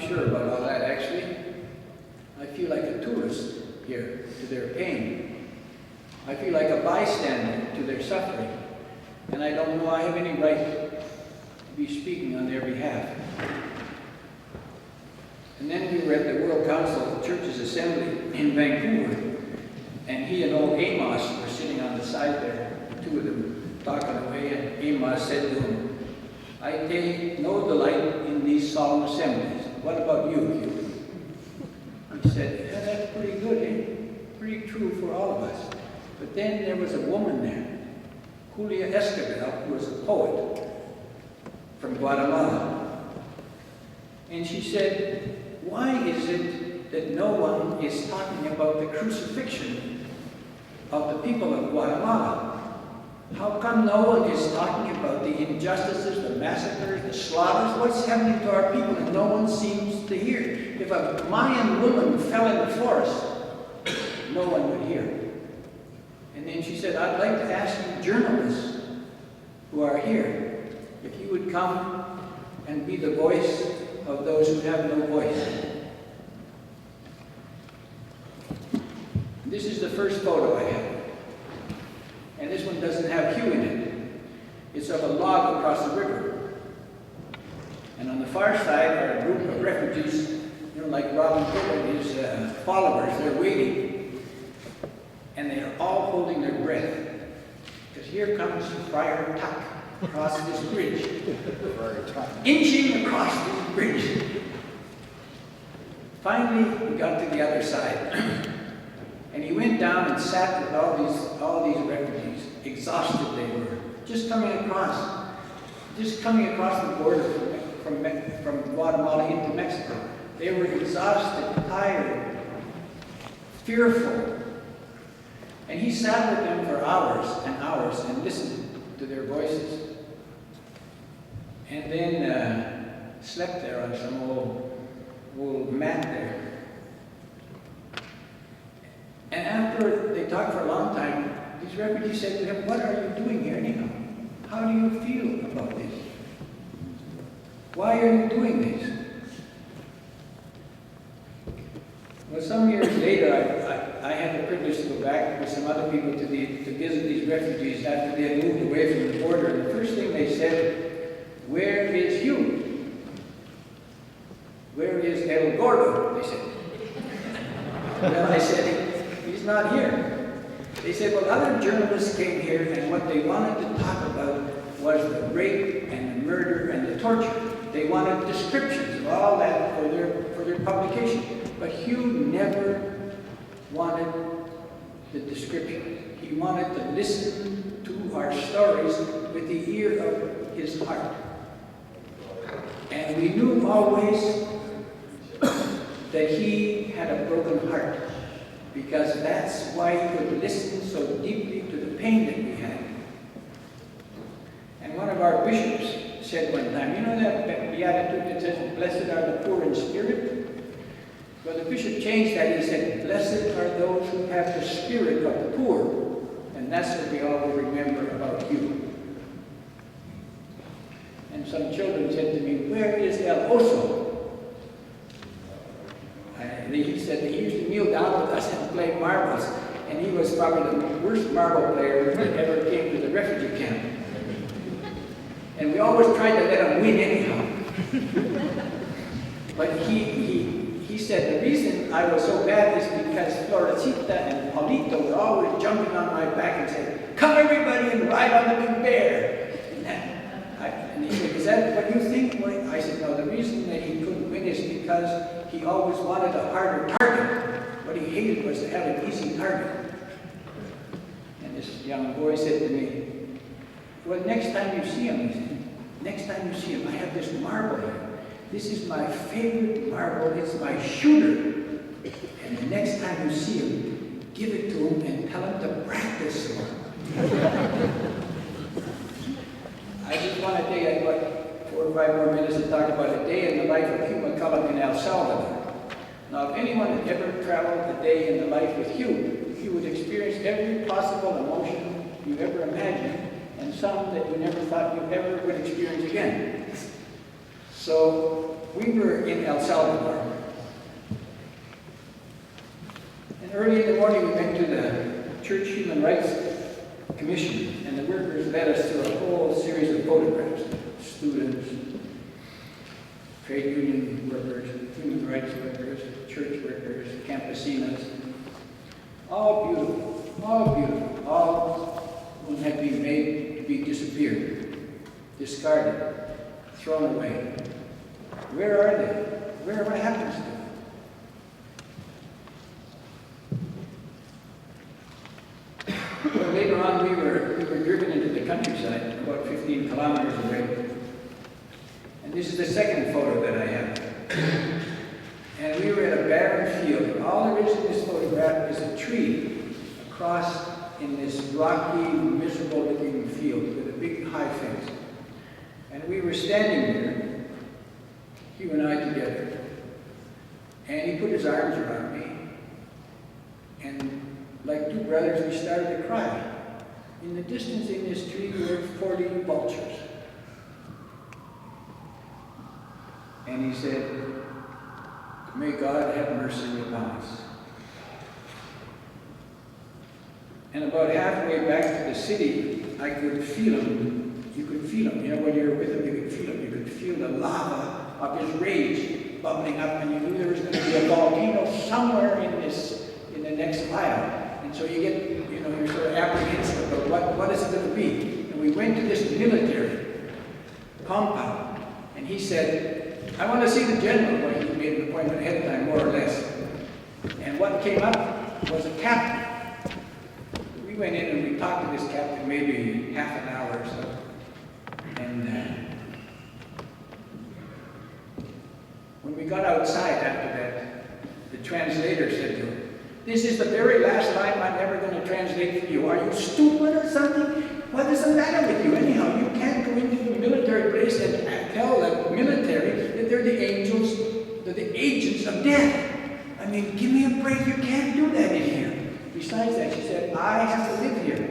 sure about all that, actually. I feel like a tourist here to their pain. I feel like a bystander to their suffering. And I don't know I have any right to be speaking on their behalf. And then we were at the World Council of Churches Assembly in Vancouver, and he and old Amos were sitting on the side there, the two of them talking away, and Amos said to him, "I take no delight in these solemn assemblies. What about you, Hugh?" He said, "Yeah, that's pretty good, eh? Pretty true for all of us." But then there was a woman there, Julia Esquivel, who was a poet from Guatemala. And she said, "Why is it that no one is talking about the crucifixion of the people of Guatemala? How come no one is talking about the injustices, the massacres, the slaughters? What's happening to our people and no one seems to hear? If a Mayan woman fell in the forest, no one would hear." And then she said, "I'd like to ask you journalists who are here, if you would come and be the voice of those who have no voice." This is the first photo I have. And this one doesn't have Hugh in it. It's of a log across the river. And on the far side are a group of refugees, like Robin Cook and his followers. They're waiting. And they are all holding their breath. Because here comes Friar Tuck across this bridge. Inching across this bridge. Finally, we got to the other side. And he went down and sat with all these refugees. Exhausted they were. Just coming across the border from Guatemala into Mexico. They were exhausted, tired, fearful. And he sat with them for hours and hours and listened to their voices. And then slept there on some old mat there. And after they talked for a long time, these refugees said to him, "What are you doing here anyhow? How do you feel about this? Why are you doing this?" Well, some years later, I had the privilege to go back with some other people to visit these refugees after they had moved away from the border. And the first thing they said, "Where is Hugh? Where is El Gordo?" They said. Well, I said, "He's not here." They said, "Well, other journalists came here and what they wanted to talk about was the rape and the murder and the torture. They wanted descriptions of all that for their publication. But Hugh never wanted the description. He wanted to listen to our stories with the ear of his heart. And we knew always that he had a broken heart, because that's why he could listen so deeply to the pain that we had." And one of our bishops said one time, you know that beatitude that says, "Blessed are the poor in spirit"? Well, the bishop changed that. He said, "Blessed are those who have the spirit of the poor." And that's what we all will remember about you. And some children said to me, "Where is El Oso?" He said that he used to kneel down with us and play marbles. And he was probably the worst marble player that ever came to the refugee camp. And we always tried to let him win anyhow. But he said the reason I was so bad is because Florecita and Paulito were always jumping on my back and saying, "Come everybody and ride on the big bear." And he said, "Is that what you think?" I said, "No, the reason that he couldn't win is because he always wanted a harder target. What he hated was to have an easy target." And this young boy said to me, "Well, next time you see him," he said, "next time you see him, I have this marble here. This is my favorite marble. It's my shooter. And the next time you see him, give it to him and tell him to practice more." I just want to take about 4 or 5 more minutes to talk about a day in the life of Hugh McCullum in El Salvador. Now, if anyone had ever traveled a day in the life with Hugh, you would experience every possible emotion you ever imagined, and some that you never thought you ever would experience again. So, we were in El Salvador. And early in the morning we went to the Church Human Rights Commission, and the workers led us through a whole series of photographs. Students, trade union workers, human rights workers, church workers, campesinas. All beautiful, all who had been made to be disappeared, discarded, thrown away. Where are they? What happens to them? Well, later on, we were driven into the countryside, about 15 kilometers away. And this is the second photo that I have. And we were at a barren field. All there is in this photograph is a tree across in this rocky, miserable-looking field with a big high fence. And we were standing there, Hugh and I together. And he put his arms around me. And like two brothers, we started to cry. In the distance in this tree were 40 vultures. And he said, "May God have mercy upon us." And about halfway back to the city, I could feel him. You could feel him. You know, when you're with him, you could feel him. You could feel the lava of his rage bubbling up, and you knew there was going to be a volcano somewhere in the next mile. And so you get, you're sort of apprehensive about what is it going to be. And we went to this military compound, and he said, "I want to see the general." Well, he made an appointment ahead of time, more or less. And what came up was a captain. We went in and we talked to this captain maybe half an hour or so. And when we got outside after that, the translator said to him, "This is the very last time I'm ever going to translate for you. Are you stupid or something? What is the matter with you? Anyhow, you can't go into the military place and tell the military that they're the angels, they're the agents of death. I mean, give me a break. You can't do that in here." Besides that, she said, "I have to live here.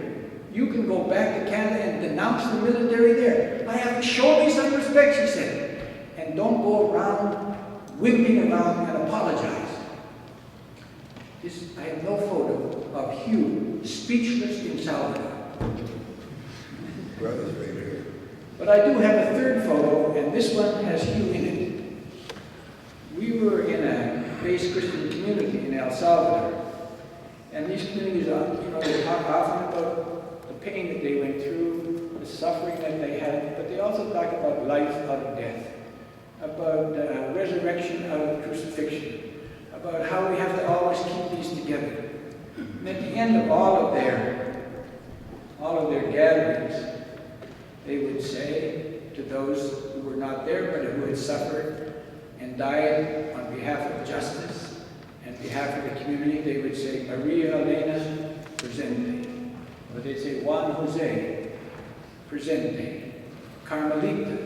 You can go back to Canada and denounce the military there. I have to show me some respect," she said. "And don't go around wimping around and apologize." I have no photo of Hugh speechless in Salvador. Brothers right here. But I do have a third photo, and this one has Hugh in it. We were in a base Christian community in El Salvador. And these communities, they talk often about the pain that they went through, the suffering that they had, but they also talk about life out of death, about resurrection out of crucifixion, about how we have to always keep these together. And at the end of all of their gatherings, they would say to those who were not there but who had suffered and died on behalf of justice and behalf of the community, they would say, "Maria Elena, presente." Or they'd say, "Juan Jose, presente. Carmelita,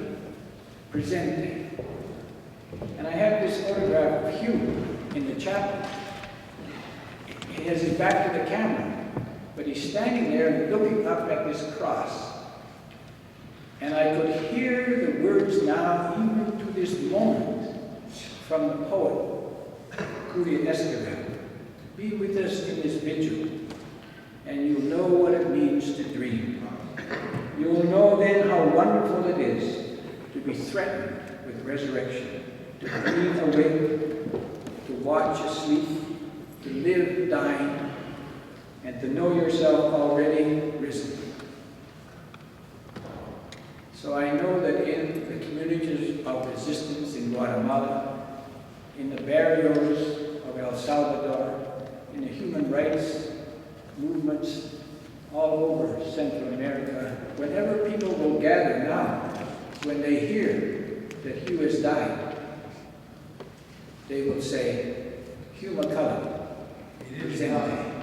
presente." And I have this photograph of Hugh in the chapel. He has his back to the camera, but he's standing there and looking up at this cross. And I could hear the words now, even to this moment, from the poet, Julia Esquivel. "Be with us in this vigil, and you'll know what it means to dream. You'll know then how wonderful it is to be threatened with resurrection, to breathe awake, to watch asleep, to live dying, and to know yourself already risen." So I know that in the communities of resistance in Guatemala, in the barrios of El Salvador, in the human rights movements all over Central America, whenever people will gather now, when they hear that Hugh has died, they will say, "Hugh McCullum, presente."